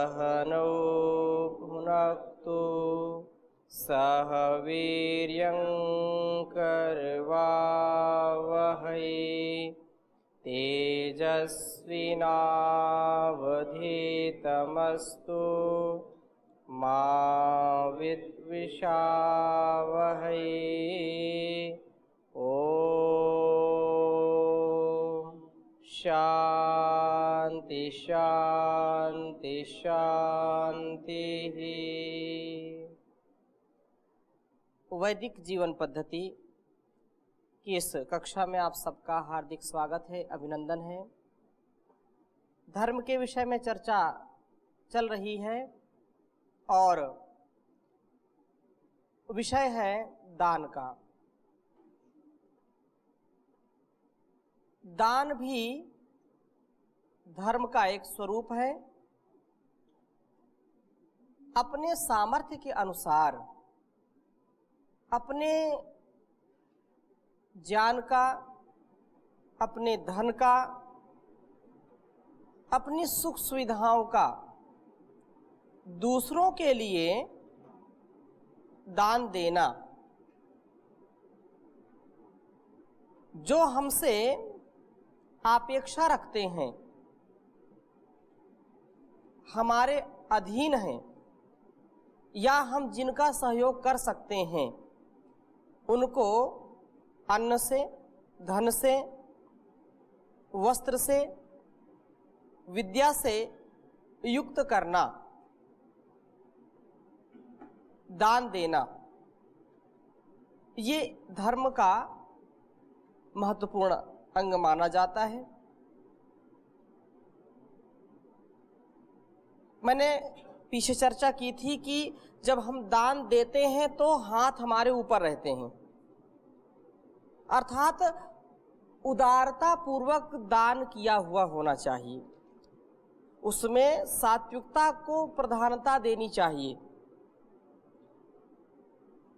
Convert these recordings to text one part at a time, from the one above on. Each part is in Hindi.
सहनौ भुनक्तु सह वीर्यं करवावहै तेजस्विनावधीतमस्तु मा विद्विषावहै। ओम शांति शांति शांति। वैदिक जीवन पद्धति की इस कक्षा में आप सबका हार्दिक स्वागत है, अभिनंदन है। धर्म के विषय में चर्चा चल रही है और विषय है दान का। दान भी धर्म का एक स्वरूप है। अपने सामर्थ्य के अनुसार, अपने ज्ञान का, अपने धन का, अपनी सुख सुविधाओं का दूसरों के लिए दान देना, जो हमसे अपेक्षा रखते हैं, हमारे अधीन हैं या हम जिनका सहयोग कर सकते हैं, उनको अन्न से, धन से, वस्त्र से, विद्या से युक्त करना, दान देना, ये धर्म का महत्वपूर्ण अंग माना जाता है। मैंने पीछे चर्चा की थी कि जब हम दान देते हैं तो हाथ हमारे ऊपर रहते हैं, अर्थात उदारता पूर्वक दान किया हुआ होना चाहिए। उसमें सात्विकता को प्रधानता देनी चाहिए।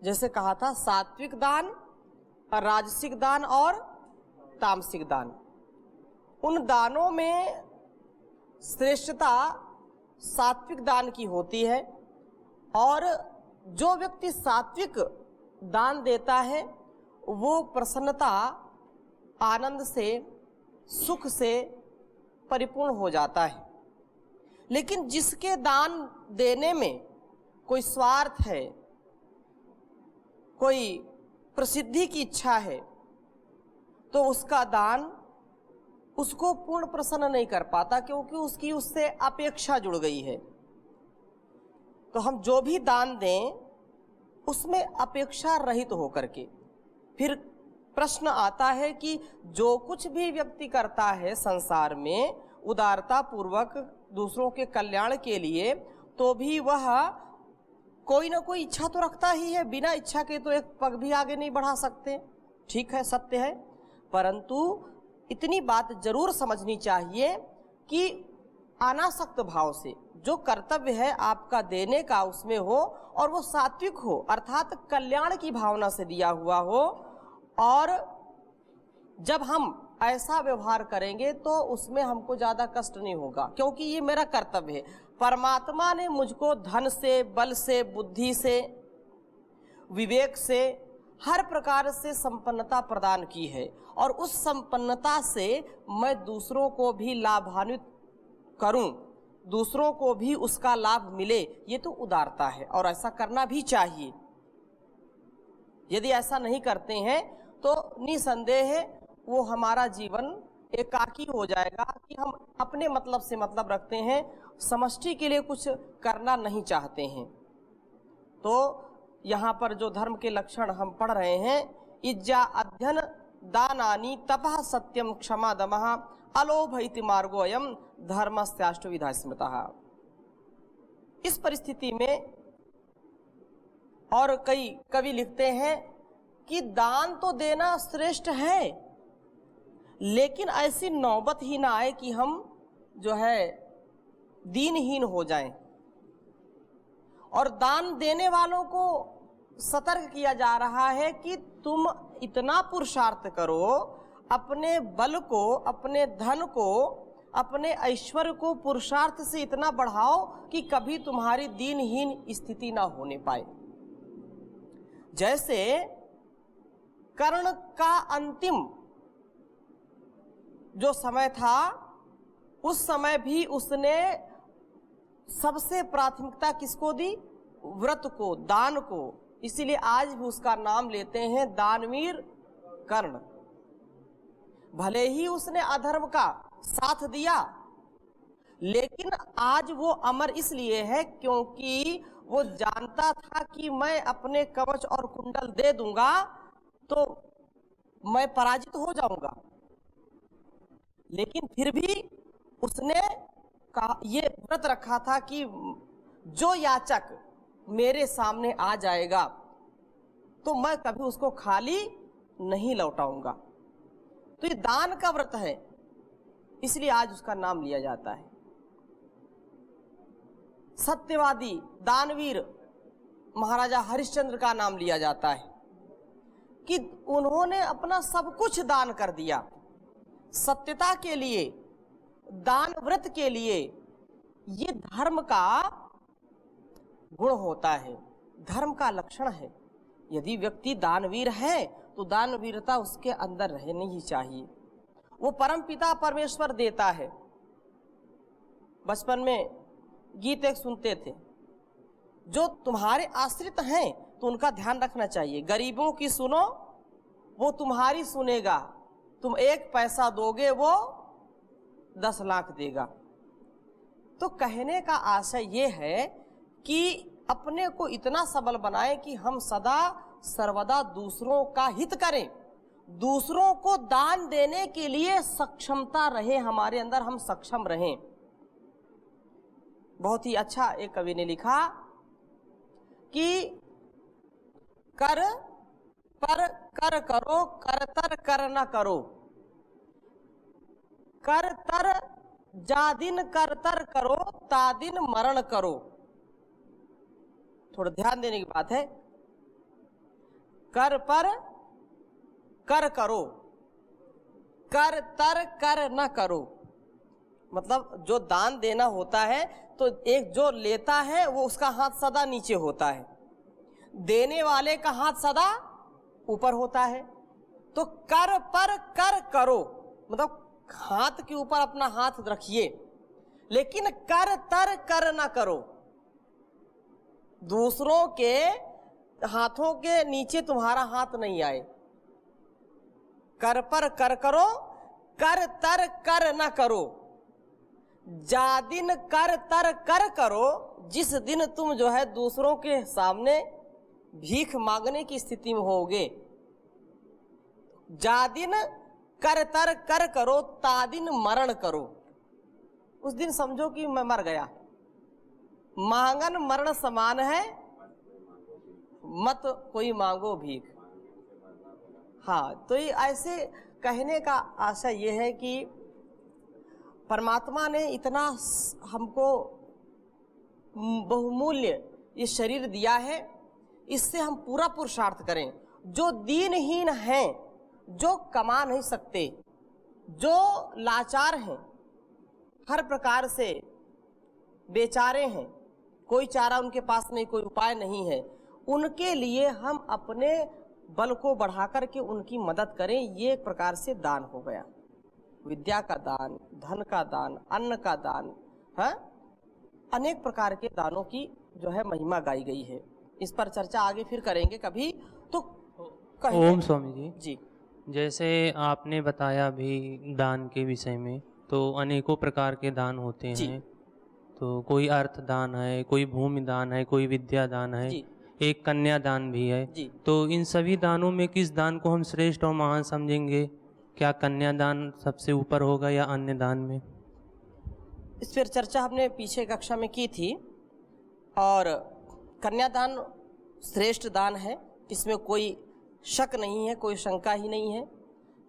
जैसे कहा था, सात्विक दान, राजसिक दान और तामसिक दान। उन दानों में श्रेष्ठता सात्विक दान की होती है और जो व्यक्ति सात्विक दान देता है वो प्रसन्नता, आनंद से, सुख से परिपूर्ण हो जाता है। लेकिन जिसके दान देने में कोई स्वार्थ है, कोई प्रसिद्धि की इच्छा है, तो उसका दान उसको पूर्ण प्रसन्न नहीं कर पाता, क्योंकि उसकी उससे अपेक्षा जुड़ गई है। तो हम जो भी दान दें उसमें अपेक्षा रहित होकर के, फिर प्रश्न आता है कि जो कुछ भी व्यक्ति करता है संसार में उदारता पूर्वक दूसरों के कल्याण के लिए, तो भी वह कोई ना कोई इच्छा तो रखता ही है। बिना इच्छा के तो एक पग भी आगे नहीं बढ़ा सकते। ठीक है, सत्य है, परंतु इतनी बात जरूर समझनी चाहिए कि अनासक्त भाव से जो कर्तव्य है आपका देने का उसमें हो, और वो सात्विक हो, अर्थात कल्याण की भावना से दिया हुआ हो। और जब हम ऐसा व्यवहार करेंगे तो उसमें हमको ज़्यादा कष्ट नहीं होगा, क्योंकि ये मेरा कर्तव्य है। परमात्मा ने मुझको धन से, बल से, बुद्धि से, विवेक से, हर प्रकार से संपन्नता प्रदान की है, और उस संपन्नता से मैं दूसरों को भी लाभान्वित करूं, दूसरों को भी उसका लाभ मिले, ये तो उदारता है और ऐसा करना भी चाहिए। यदि ऐसा नहीं करते हैं तो निसंदेह है वो हमारा जीवन एकाकी हो जाएगा कि हम अपने मतलब से मतलब रखते हैं, समष्टि के लिए कुछ करना नहीं चाहते हैं। तो यहाँ पर जो धर्म के लक्षण हम पढ़ रहे हैं, इज्जा अध्ययन दानानि तपः सत्यम क्षमा दमः अलोभ इति मार्गो अयम धर्मस्याष्टविधा स्मृतः। इस परिस्थिति में और कई कवि लिखते हैं कि दान तो देना श्रेष्ठ है, लेकिन ऐसी नौबत ही ना आए कि हम जो है दीनहीन हो जाएं। और दान देने वालों को सतर्क किया जा रहा है कि तुम इतना पुरुषार्थ करो, अपने बल को, अपने धन को, अपने ऐश्वर्य को पुरुषार्थ से इतना बढ़ाओ कि कभी तुम्हारी दीनहीन स्थिति ना होने पाए। जैसे कर्ण का अंतिम जो समय था, उस समय भी उसने सबसे प्राथमिकता किसको दी? व्रत को, दान को। इसीलिए आज भी उसका नाम लेते हैं दानवीर कर्ण। भले ही उसने अधर्म का साथ दिया, लेकिन आज वो अमर इसलिए है क्योंकि वो जानता था कि मैं अपने कवच और कुंडल दे दूंगा तो मैं पराजित हो जाऊंगा। लेकिन फिर भी उसने ये व्रत रखा था कि जो याचक मेरे सामने आ जाएगा तो मैं कभी उसको खाली नहीं लौटाऊंगा। तो ये दान का व्रत है, इसलिए आज उसका नाम लिया जाता है। सत्यवादी दानवीर महाराजा हरिश्चंद्र का नाम लिया जाता है कि उन्होंने अपना सब कुछ दान कर दिया सत्यता के लिए, दान व्रत के लिए। ये धर्म का गुण होता है, धर्म का लक्षण है। यदि व्यक्ति दानवीर है तो दानवीरता उसके अंदर रहनी ही चाहिए। वो परमपिता परमेश्वर देता है। बचपन में गीत एक सुनते थे, जो तुम्हारे आश्रित हैं तो उनका ध्यान रखना चाहिए। गरीबों की सुनो वो तुम्हारी सुनेगा, तुम 1 पैसा दोगे वो 10 लाख देगा। तो कहने का आशय ये है कि अपने को इतना सबल बनाएं कि हम सदा सर्वदा दूसरों का हित करें, दूसरों को दान देने के लिए सक्षमता रहे हमारे अंदर, हम सक्षम रहें। बहुत ही अच्छा एक कवि ने लिखा कि कर पर कर करो, करतर कर न करो, कर तर जादिन करतर करो, तादिन मरण करो। थोड़ा ध्यान देने की बात है। कर पर कर करो, कर तर कर न करो। मतलब जो दान देना होता है तो एक जो लेता है वो उसका हाथ सदा नीचे होता है, देने वाले का हाथ सदा ऊपर होता है। तो कर पर कर करो मतलब हाथ के ऊपर अपना हाथ रखिए, लेकिन कर तर कर ना करो। दूसरों के हाथों के नीचे तुम्हारा हाथ नहीं आए। कर पर कर करो, कर तर कर ना करो। जा दिन कर तर कर करो, जिस दिन तुम जो है दूसरों के सामने भीख मांगने की स्थिति में होगे। जा दिन कर तर कर करो, ता दिन मरण करो। उस दिन समझो कि मैं मर गया। मांगन मरण समान है, मत कोई मांगो भीख। हाँ, तो ये ऐसे कहने का आशय ये है कि परमात्मा ने इतना हमको बहुमूल्य ये शरीर दिया है, इससे हम पूरा पुरुषार्थ करें। जो दीनहीन हैं, जो कमा नहीं सकते, जो लाचार हैं, हर प्रकार से बेचारे हैं, कोई चारा उनके पास नहीं, कोई उपाय नहीं है, उनके लिए हम अपने बल को बढ़ा करके उनकी मदद करें। ये एक प्रकार से दान हो गया। विद्या का दान, धन का दान, अन्न का दान, है अनेक प्रकार के दानों की जो है महिमा गाई गई है। इस पर चर्चा आगे फिर करेंगे कभी। तो ओम स्वामी जी जी, जैसे आपने बताया अभी दान के विषय में, तो अनेकों प्रकार के दान होते हैं। तो कोई अर्थ दान है, कोई भूमि दान है, कोई विद्या दान है, एक कन्या दान भी है। तो इन सभी दानों में किस दान को हम श्रेष्ठ और महान समझेंगे? क्या कन्यादान सबसे ऊपर होगा या अन्य दान में? इस पर चर्चा हमने पीछे कक्षा में की थी। और कन्यादान श्रेष्ठ दान है, इसमें कोई शक नहीं है, कोई शंका ही नहीं है।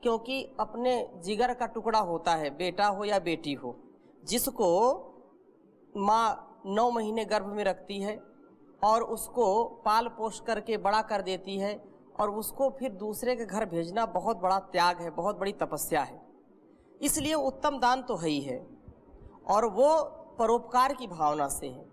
क्योंकि अपने जिगर का टुकड़ा होता है, बेटा हो या बेटी हो, जिसको माँ 9 महीने गर्भ में रखती है और उसको पाल पोष करके बड़ा कर देती है, और उसको फिर दूसरे के घर भेजना बहुत बड़ा त्याग है, बहुत बड़ी तपस्या है। इसलिए उत्तम दान तो है ही है। और वो परोपकार की भावना से है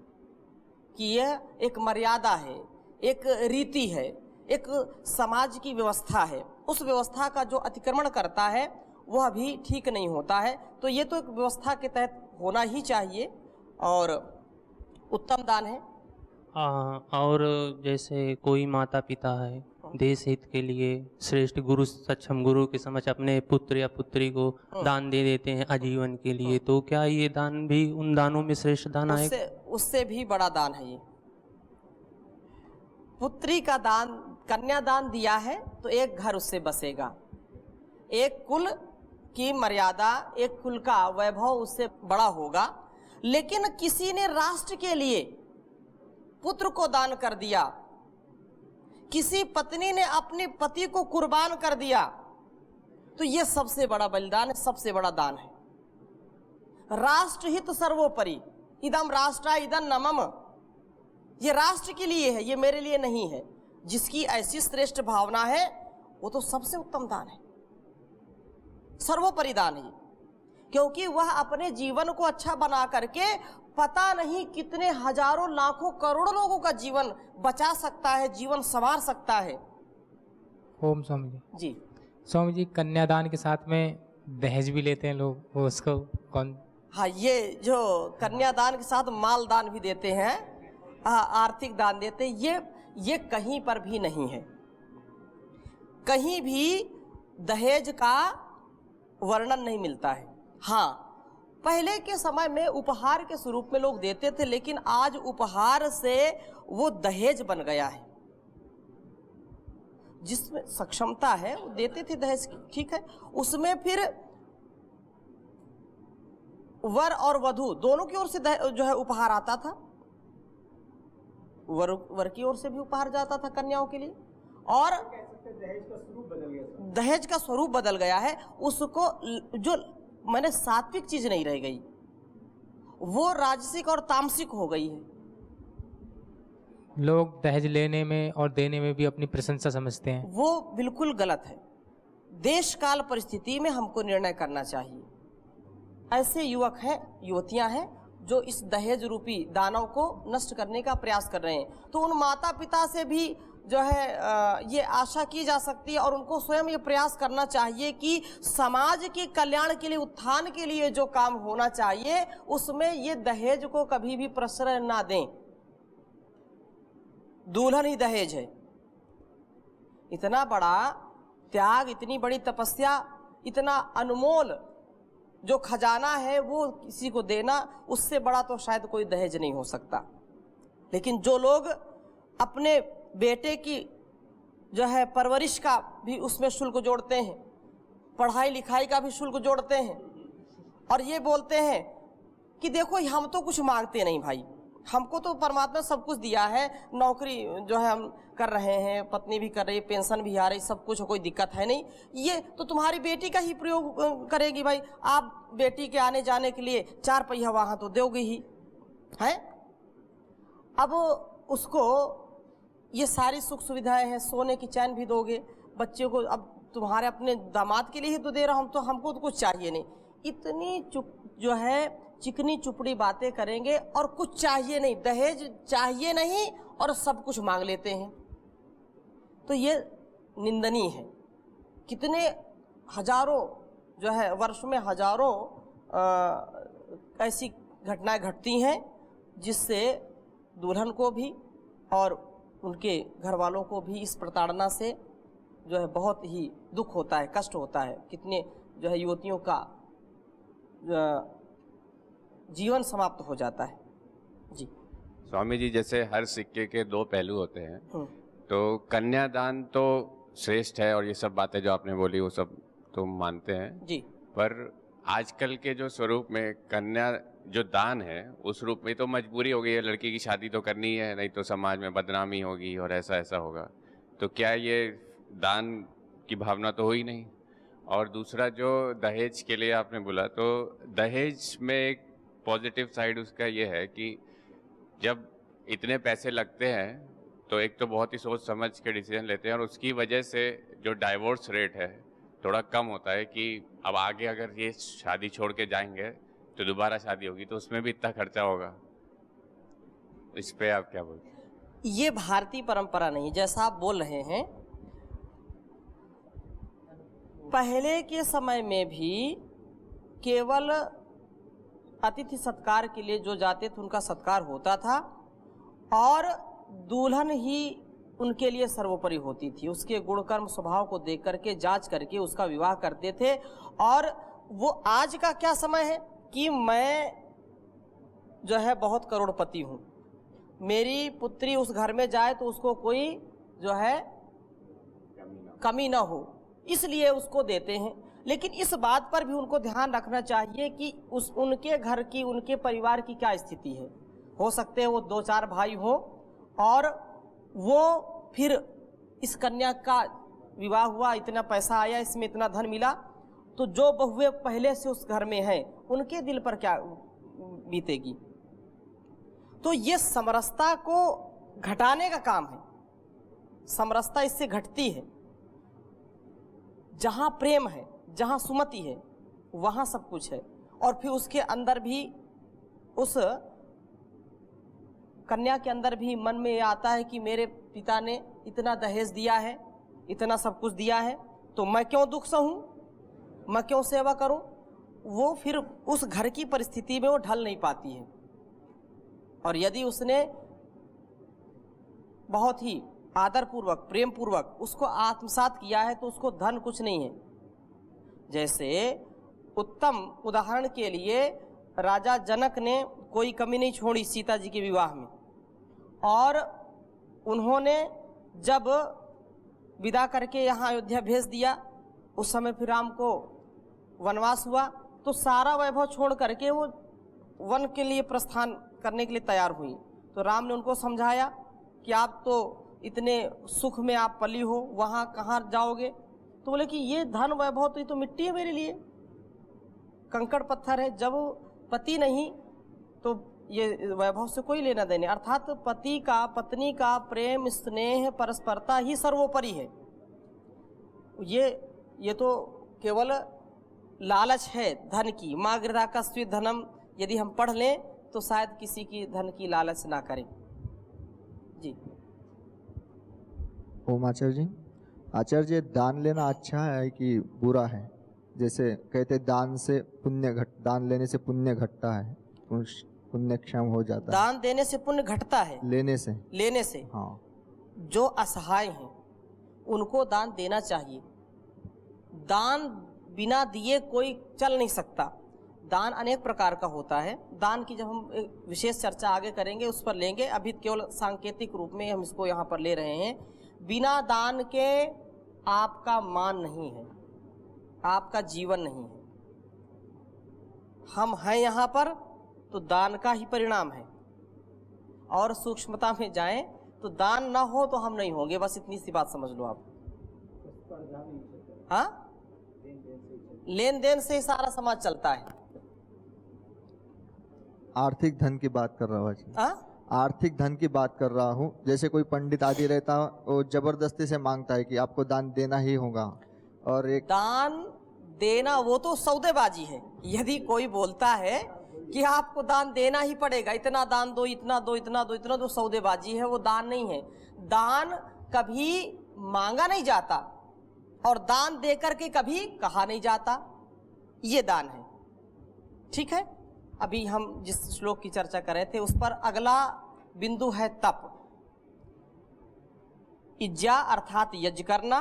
कि यह एक मर्यादा है, एक रीति है, एक समाज की व्यवस्था है। उस व्यवस्था का जो अतिक्रमण करता है वह भी ठीक नहीं होता है। तो ये तो एक व्यवस्था के तहत होना ही चाहिए और उत्तम दान है। और जैसे कोई माता पिता है, देश हित के लिए श्रेष्ठ गुरु, सक्षम गुरु के समक्ष अपने पुत्र या पुत्री को दान दे देते हैं आजीवन के लिए, तो क्या ये दान भी उन दानों में श्रेष्ठ दान आएगा? उससे भी बड़ा दान है ये। पुत्री का दान, कन्यादान दिया है तो एक घर उससे बसेगा, एक कुल की मर्यादा, एक कुल का वैभव उससे बड़ा होगा। लेकिन किसी ने राष्ट्र के लिए पुत्र को दान कर दिया, किसी पत्नी ने अपने पति को कुर्बान कर दिया, तो यह सबसे बड़ा बलिदान है, सबसे बड़ा दान है। राष्ट्रहित सर्वोपरि, इदम राष्ट्रा इदम न मम, ये राष्ट्र के लिए है, ये मेरे लिए नहीं है। जिसकी ऐसी श्रेष्ठ भावना है वो तो सबसे उत्तम दान है, सर्वोपरि दान है, क्योंकि वह अपने जीवन को अच्छा बना करके पता नहीं कितने हजारों लाखों करोड़ों लोगों का जीवन बचा सकता है, जीवन संवार सकता है। ओम स्वामी जी। जी स्वामी जी, कन्यादान के साथ में दहेज भी लेते हैं लोग, वो उसको कौन? हाँ, ये जो कन्यादान के साथ माल दान भी देते हैं, आर्थिक दान देते हैं, ये कहीं पर भी नहीं है। कहीं भी दहेज का वर्णन नहीं मिलता है। हाँ, पहले के समय में उपहार के स्वरूप में लोग देते थे, लेकिन आज उपहार से वो दहेज बन गया है। जिसमें सक्षमता है वो देते थे दहेज, ठीक है। उसमें फिर वर और वधू दोनों की ओर से जो है उपहार आता था। वर की ओर से भी उपहार जाता था कन्याओं के लिए, और दहेज का स्वरूप बदल गया है। उसको जो मैंने सात्विक चीज नहीं रह गई, वो राजसिक और तामसिक हो गई है। लोग दहेज लेने में और देने में भी अपनी प्रशंसा समझते हैं, वो बिल्कुल गलत है। देश काल परिस्थिति में हमको निर्णय करना चाहिए। ऐसे युवक हैं, युवतियां हैं जो इस दहेज रूपी दानव को नष्ट करने का प्रयास कर रहे हैं, तो उन माता पिता से भी जो है ये आशा की जा सकती है, और उनको स्वयं ये प्रयास करना चाहिए कि समाज के कल्याण के लिए, उत्थान के लिए जो काम होना चाहिए उसमें ये दहेज को कभी भी प्रश्रय ना दें। दुल्हन ही दहेज है। इतना बड़ा त्याग, इतनी बड़ी तपस्या, इतना अनमोल जो खजाना है वो किसी को देना, उससे बड़ा तो शायद कोई दहेज नहीं हो सकता। लेकिन जो लोग अपने बेटे की जो है परवरिश का भी उसमें शुल्क जोड़ते हैं, पढ़ाई लिखाई का भी शुल्क जोड़ते हैं, और ये बोलते हैं कि देखो हम तो कुछ मांगते नहीं भाई, हमको तो परमात्मा सब कुछ दिया है, नौकरी जो है हम कर रहे हैं, पत्नी भी कर रही है, पेंशन भी आ रही, सब कुछ, कोई दिक्कत है नहीं, ये तो तुम्हारी बेटी का ही प्रयोग करेगी भाई, आप बेटी के आने जाने के लिए 4 पहिया वाहन तो दोगे ही है। अब उसको ये सारी सुख सुविधाएं हैं, सोने की चैन भी दोगे, बच्चे को अब तुम्हारे अपने दामाद के लिए ही तो दे रहा हूँ, तो हमको तो कुछ चाहिए नहीं। इतनी जो है चिकनी चुपड़ी बातें करेंगे और कुछ चाहिए नहीं, दहेज चाहिए नहीं और सब कुछ मांग लेते हैं, तो ये निंदनीय है। कितने हजारों जो है वर्ष में हजारों ऐसी घटनाएं घटती हैं जिससे दुल्हन को भी और उनके घर वालों को भी इस प्रताड़ना से जो है बहुत ही दुख होता है, कष्ट होता है। कितने जो है युवतियों का जीवन समाप्त हो जाता है। जी स्वामी जी, जैसे हर सिक्के के 2 पहलू होते हैं, तो कन्यादान तो श्रेष्ठ है और ये सब बातें जो आपने बोली वो सब तो मानते हैं जी, पर आजकल के जो स्वरूप में कन्या जो दान है उस रूप में तो मजबूरी हो गई है, लड़की की शादी तो करनी है, नहीं तो समाज में बदनामी होगी और ऐसा ऐसा होगा, तो क्या ये दान की भावना तो हो ही नहीं। और दूसरा जो दहेज के लिए आपने बोला, तो दहेज में एक पॉजिटिव साइड उसका ये है कि जब इतने पैसे लगते हैं तो एक तो बहुत ही सोच समझ के डिसीजन लेते हैं, और उसकी वजह से जो डाइवोर्स रेट है थोड़ा कम होता है कि अब आगे अगर ये शादी छोड़ के जाएंगे तो दोबारा शादी होगी तो उसमें भी इतना खर्चा होगा। इस पे आप क्या बोलते हैं? ये भारतीय परंपरा नहीं, जैसा आप बोल रहे हैं। पहले के समय में भी केवल अतिथि सत्कार के लिए जो जाते थे उनका सत्कार होता था और दुल्हन ही उनके लिए सर्वोपरि होती थी। उसके गुणकर्म स्वभाव को देख करके जांच करके उसका विवाह करते थे। और वो आज का क्या समय है कि मैं जो है बहुत करोड़पति हूँ, मेरी पुत्री उस घर में जाए तो उसको कोई जो है कमी ना हो, इसलिए उसको देते हैं। लेकिन इस बात पर भी उनको ध्यान रखना चाहिए कि उनके घर की, उनके परिवार की क्या स्थिति है। हो सकते हैं वो 2-4 भाई हो और वो फिर इस कन्या का विवाह हुआ, इतना पैसा आया, इसमें इतना धन मिला, तो जो बहुएं पहले से उस घर में हैं उनके दिल पर क्या बीतेगी। तो ये समरसता को घटाने का काम है। समरसता इससे घटती है। जहां प्रेम है, जहां सुमति है, वहां सब कुछ है। और फिर उसके अंदर भी, उस कन्या के अंदर भी मन में यह आता है कि मेरे पिता ने इतना दहेज दिया है, इतना सब कुछ दिया है, तो मैं क्यों दुख सहूं, मैं क्यों सेवा करूं। वो फिर उस घर की परिस्थिति में वो ढल नहीं पाती है। और यदि उसने बहुत ही आदरपूर्वक, प्रेम पूर्वक उसको आत्मसात किया है तो उसको धन कुछ नहीं है। जैसे उत्तम उदाहरण के लिए राजा जनक ने कोई कमी नहीं छोड़ी सीता जी के विवाह में। और उन्होंने जब विदा करके यहाँ अयोध्या भेज दिया, उस समय फिर राम को वनवास हुआ, तो सारा वैभव छोड़ करके वो वन के लिए प्रस्थान करने के लिए तैयार हुई। तो राम ने उनको समझाया कि आप तो इतने सुख में आप पली हो, वहाँ कहाँ जाओगे। तो बोले कि ये धन वैभव तो ये तो मिट्टी है मेरे लिए, कंकड़ पत्थर है। जब पति नहीं तो ये वैभव से कोई लेना देने। अर्थात पति का, पत्नी का प्रेम, स्नेह, परस्परता ही सर्वोपरि है। ये तो केवल लालच है धन की। माँ गृहा का स्वी धनम, यदि हम पढ़ लें तो शायद किसी की धन की लालच ना करें। जी। ओम आचार्य जी, आचार्य जी, दान लेना अच्छा है कि बुरा है? जैसे कहते दान लेने से पुण्य घटता है, पुण्यक्षम हो जाता है। दान देने से पुण्य घटता है? लेने से हाँ। जो असहाय हैं उनको दान देना चाहिए। दान बिना दिए कोई चल नहीं सकता। दान अनेक प्रकार का होता है। दान की जब हम विशेष चर्चा आगे करेंगे उस पर लेंगे, अभी केवल सांकेतिक रूप में हम इसको यहाँ पर ले रहे हैं। बिना दान के आपका मान नहीं है, आपका जीवन नहीं है। हम हैं यहाँ पर तो दान का ही परिणाम है। और सूक्ष्मता में जाएं तो दान ना हो तो हम नहीं होंगे, बस इतनी सी बात समझ लो आप। हाँ, लेन देन से ही सारा समाज चलता है। आर्थिक धन की बात कर रहा हूँ। आर्थिक धन की बात कर रहा हूँ। जैसे कोई पंडित आदि रहता वो जबरदस्ती से मांगता है कि आपको दान देना ही होगा, और एक दान देना वो तो सौदेबाजी है। यदि कोई बोलता है कि आपको दान देना ही पड़ेगा, इतना दान दो, इतना दो, इतना दो, इतना दो, सौदेबाजी है, वो दान नहीं है। दान कभी मांगा नहीं जाता और दान देकर के कभी कहा नहीं जाता, ये दान है। ठीक है, अभी हम जिस श्लोक की चर्चा कर रहे थे उस पर अगला बिंदु है तप। इज्जा अर्थात यज्ञ करना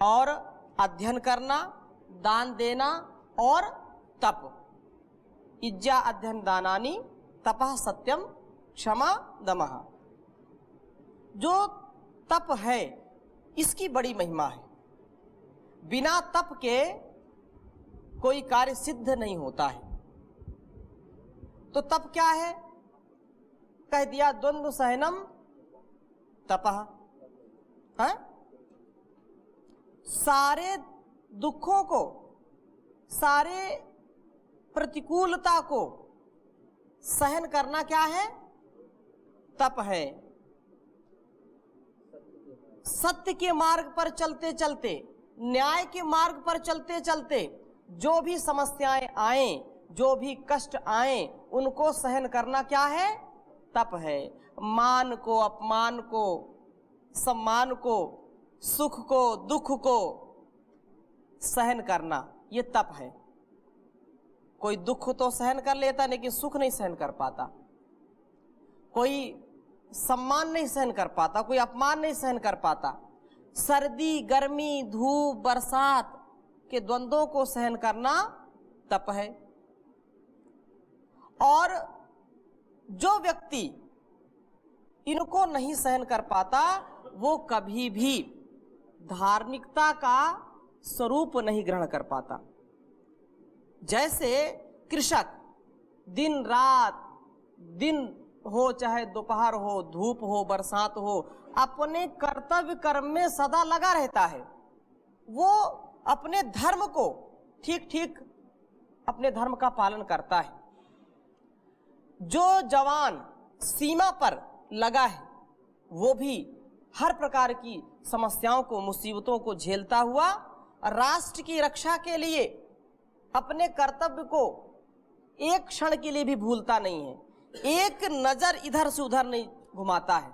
और अध्ययन करना, दान देना और तप। इज्जा अध्ययन दानानि तपः सत्यम क्षमा दमः। जो तप है इसकी बड़ी महिमा है। बिना तप के कोई कार्य सिद्ध नहीं होता है। तो तप क्या है? कह दिया द्वंद्व सहनम तपः। है? सारे दुखों को, सारे प्रतिकूलता को सहन करना क्या है? तप है। सत्य के मार्ग पर चलते चलते, न्याय के मार्ग पर चलते चलते जो भी समस्याएं आए जो भी कष्ट आए उनको सहन करना क्या है? तप है। मान को, अपमान को, सम्मान को, सुख को, दुख को सहन करना, ये तप है। कोई दुख तो सहन कर लेता लेकिन सुख नहीं सहन कर पाता, कोई सम्मान नहीं सहन कर पाता, कोई अपमान नहीं सहन कर पाता। सर्दी, गर्मी, धूप, बरसात के द्वंद्वों को सहन करना तप है। और जो व्यक्ति इनको नहीं सहन कर पाता वो कभी भी धार्मिकता का स्वरूप नहीं ग्रहण कर पाता। जैसे कृषक दिन रात, दिन हो चाहे दोपहर हो, धूप हो, बरसात हो, अपने कर्तव्य कर्म में सदा लगा रहता है। वो अपने धर्म को ठीक ठीक अपने धर्म का पालन करता है। जो जवान सीमा पर लगा है वो भी हर प्रकार की समस्याओं को, मुसीबतों को झेलता हुआ राष्ट्र की रक्षा के लिए अपने कर्तव्य को एक क्षण के लिए भी भूलता नहीं है। एक नजर इधर से उधर नहीं घुमाता है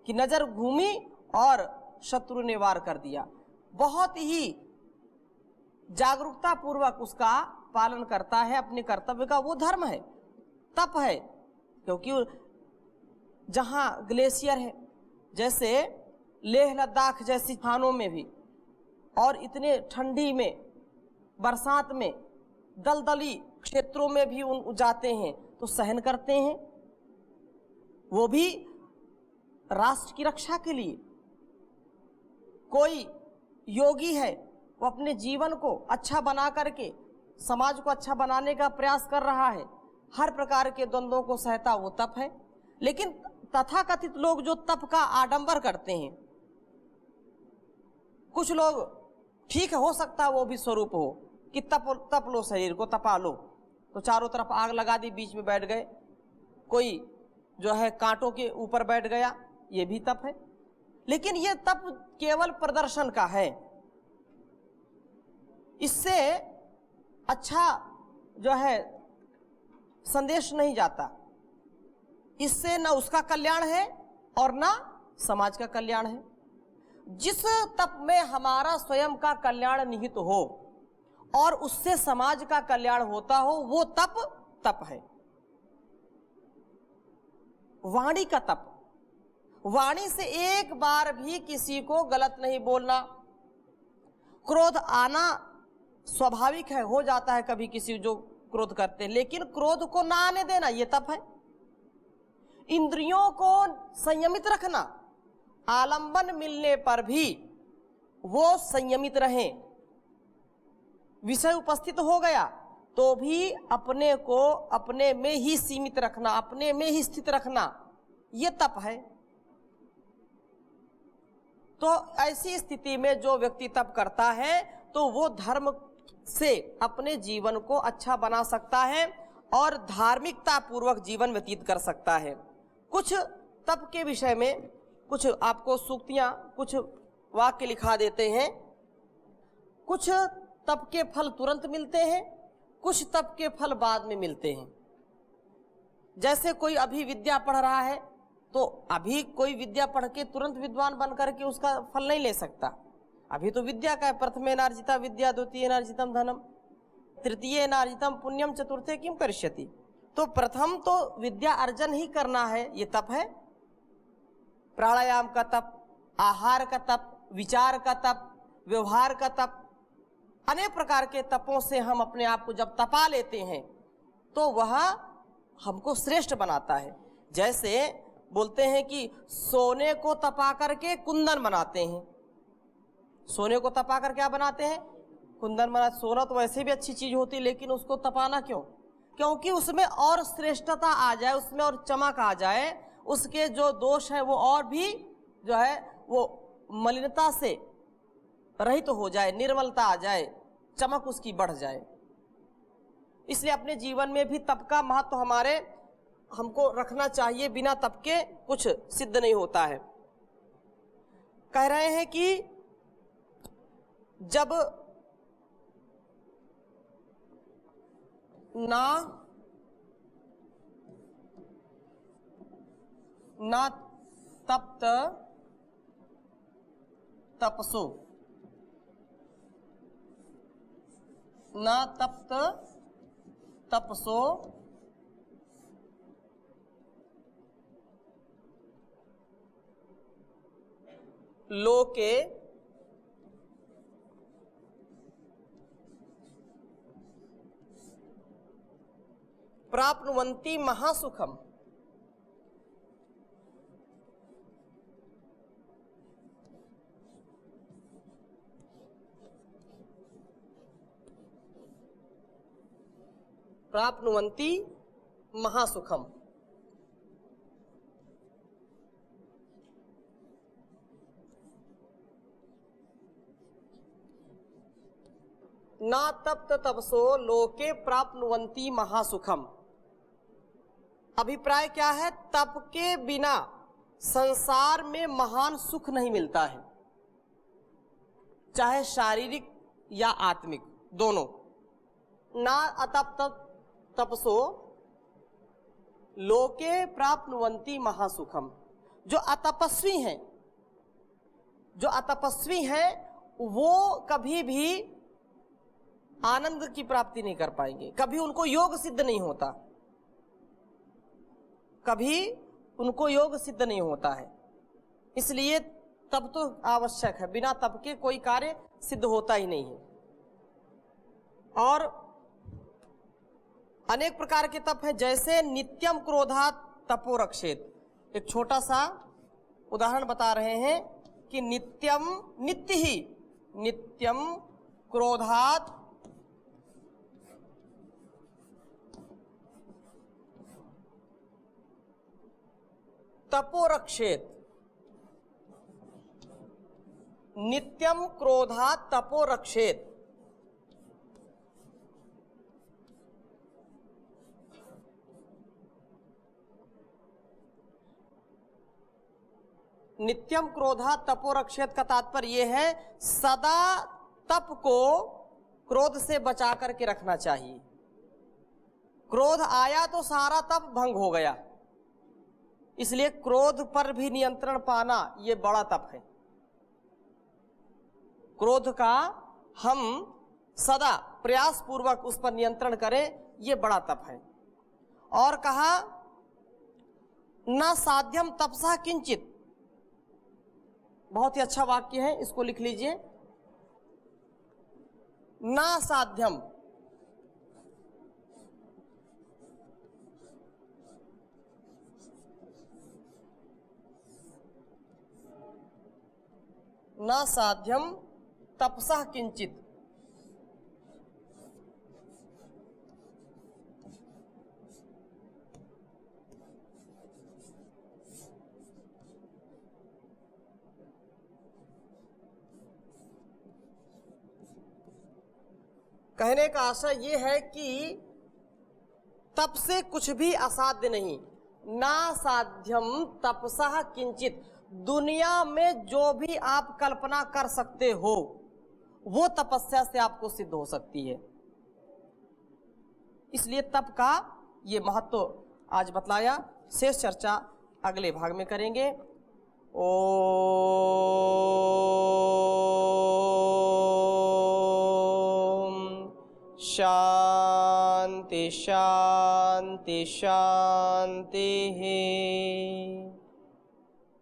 कि नजर घूमी और शत्रु ने वार कर दिया। बहुत ही जागरूकता पूर्वक उसका पालन करता है अपने कर्तव्य का। वो धर्म है, तप है। क्योंकि जहां ग्लेशियर है, जैसे लेह लद्दाख जैसी स्थानों में भी, और इतने ठंडी में, बरसात में, दलदली क्षेत्रों में भी उन जाते हैं तो सहन करते हैं, वो भी राष्ट्र की रक्षा के लिए। कोई योगी है, वो अपने जीवन को अच्छा बना करके समाज को अच्छा बनाने का प्रयास कर रहा है, हर प्रकार के द्वंद्वों को सहता, वो तप है। लेकिन तथाकथित लोग जो तप का आडंबर करते हैं, कुछ लोग ठीक है, हो सकता है वो भी स्वरूप हो कि तप लो, शरीर को तपा लो, तो चारों तरफ आग लगा दी, बीच में बैठ गए। कोई जो है कांटों के ऊपर बैठ गया, ये भी तप है। लेकिन ये तप केवल प्रदर्शन का है, इससे अच्छा जो है संदेश नहीं जाता। इससे न उसका कल्याण है और न समाज का कल्याण है। जिस तप में हमारा स्वयं का कल्याण निहित हो और उससे समाज का कल्याण होता हो, वो तप है। वाणी का तप, वाणी से एक बार भी किसी को गलत नहीं बोलना। क्रोध आना स्वाभाविक है, हो जाता है कभी किसी जो क्रोध करते हैं, लेकिन क्रोध को ना आने देना, ये तप है। इंद्रियों को संयमित रखना, आलंबन मिलने पर भी वो संयमित रहें। विषय उपस्थित हो गया तो भी अपने को अपने में ही सीमित रखना, अपने में ही स्थित रखना, ये तप है। तो ऐसी स्थिति में जो व्यक्ति तप करता है तो वो धर्म से अपने जीवन को अच्छा बना सकता है और धार्मिकता पूर्वक जीवन व्यतीत कर सकता है। कुछ तप के विषय में कुछ आपको सूक्तियां, कुछ वाक्य लिखा देते हैं। कुछ तप के फल तुरंत मिलते हैं, कुछ तप के फल बाद में मिलते हैं। जैसे कोई अभी विद्या पढ़ रहा है तो अभी कोई विद्या पढ़ के तुरंत विद्वान बन करके उसका फल नहीं ले सकता। अभी तो विद्या का है, प्रथमेनार्जिता विद्या द्वितीयेनार्जितम धनम तृतीयेनार्जितम पुण्यम चतुर्थे किम करिष्यति। तो प्रथम तो विद्या अर्जन ही करना है, ये तप है। प्राणायाम का तप, आहार का तप, विचार का तप, व्यवहार का तप, अनेक प्रकार के तपों से हम अपने आप को जब तपा लेते हैं तो वह हमको श्रेष्ठ बनाता है। जैसे बोलते हैं कि सोने को तपा करके कुंदन बनाते हैं। सोने को तपा कर क्या बनाते हैं? कुंदन बना। सोना तो वैसे भी अच्छी चीज होती है, लेकिन उसको तपाना क्यों? क्योंकि उसमें और श्रेष्ठता आ जाए, उसमें और चमक आ जाए, उसके जो दोष है वो और भी जो है वो मलिनता से रहित तो हो जाए, निर्मलता आ जाए, चमक उसकी बढ़ जाए। इसलिए अपने जीवन में भी तप का महत्व हमको रखना चाहिए। बिना तप के कुछ सिद्ध नहीं होता है। कह रहे हैं कि जब ना तप्त तपसो, ना तप्त तपसो लोके प्राप्नुवन्ति महासुखम। प्राप्नुवन्ति महासुखम। ना तप्त तपसो लोके प्राप्नुवन्ति महासुखम। अभिप्राय क्या है? तप के बिना संसार में महान सुख नहीं मिलता है, चाहे शारीरिक या आत्मिक दोनों। ना अतप्त तपसो लोके प्राप्नुवन्ति महासुखम। जो अतपस्वी हैं वो कभी भी आनंद की प्राप्ति नहीं कर पाएंगे, कभी उनको योग सिद्ध नहीं होता, कभी उनको योग सिद्ध नहीं होता है। इसलिए तप तो आवश्यक है, बिना तप के कोई कार्य सिद्ध होता ही नहीं है। और अनेक प्रकार के तप है, जैसे नित्यम क्रोधात् तपो रक्षेत। एक छोटा सा उदाहरण बता रहे हैं कि नित्यम क्रोधात् तपो रक्षेत। नित्यम क्रोधात् तपो रक्षेत। नित्यम क्रोधात् तपो रक्षेत का तात्पर्य यह है, सदा तप को क्रोध से बचा करके रखना चाहिए। क्रोध आया तो सारा तप भंग हो गया, इसलिए क्रोध पर भी नियंत्रण पाना ये बड़ा तप है। क्रोध का हम सदा प्रयास पूर्वक उस पर नियंत्रण करें, ये बड़ा तप है। और कहा न साध्यम तपसा किंचित। बहुत ही अच्छा वाक्य है, इसको लिख लीजिए। न साध्यम न साध्यम तपसा किंचित। कहने का आशय ये है कि तप से कुछ भी असाध्य नहीं। ना साध्यम तपसा किंचित। दुनिया में जो भी आप कल्पना कर सकते हो वो तपस्या से आपको सिद्ध हो सकती है। इसलिए तप का ये महत्व आज बतलाया। शेष चर्चा अगले भाग में करेंगे। ओम शांति शांति शांति।